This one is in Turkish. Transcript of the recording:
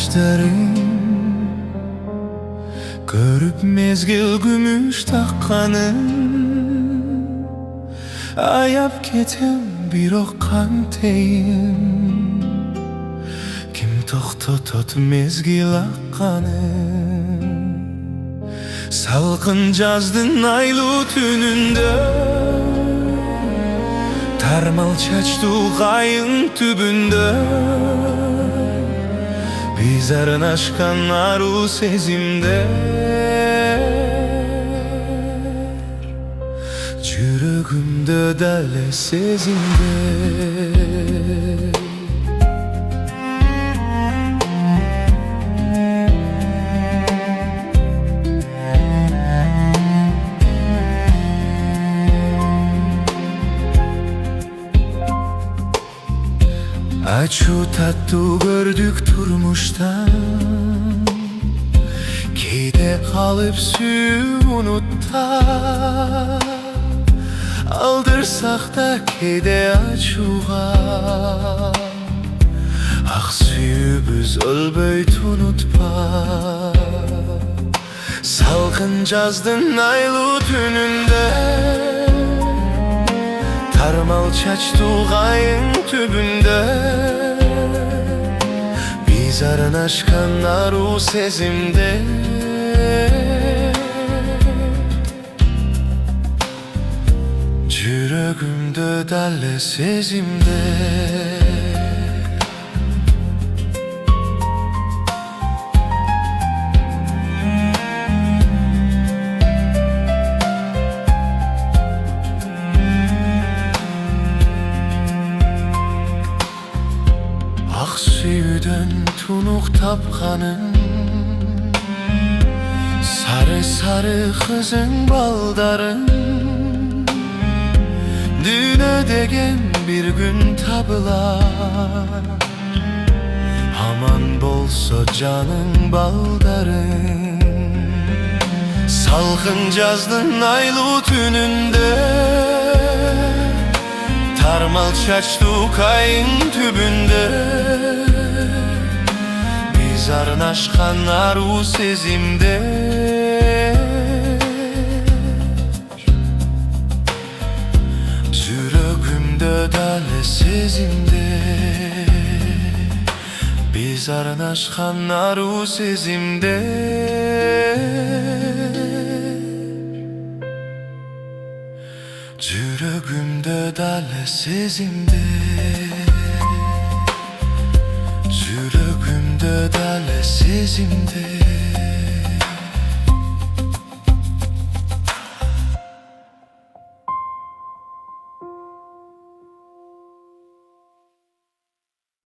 saçların, görüp mezgil gümüş takkanın, ayap ketem bir oqqan teyin. Kim toxtotot mezgil aqqanın, salqın jazdın aylı tününde, tarmal çaçtı qayın tübünde. Biz arnaşkan aru sezimde, Jürögümde dale sezimde. Açu tattu gördük turmuştan, keyde kalıp süyüp unutta. Aldırsak da keyde açuğa, ah süyübüz ölböyt unutpa. Salkın jazdın aylı tününde, tarmal çaçtı qayın tübünde. Biz arnaşkan aru sezimde, Jürögümde dalle sezimde. Ak süyüdön tunuk tapkanın, sarı sarı kızın baldarın, düne degen bir gün tabılar. Aman bolsa canın baldarın, salkın jazdın aylı tününde, tarmal çaçtı qayın tübünde. Biz arnaşkan aru sezimde, Jürögümde dale sezimde. Biz arnaşkan aru sezimde, Jürögümde dale sezimde. Jürögümde dale sezimde.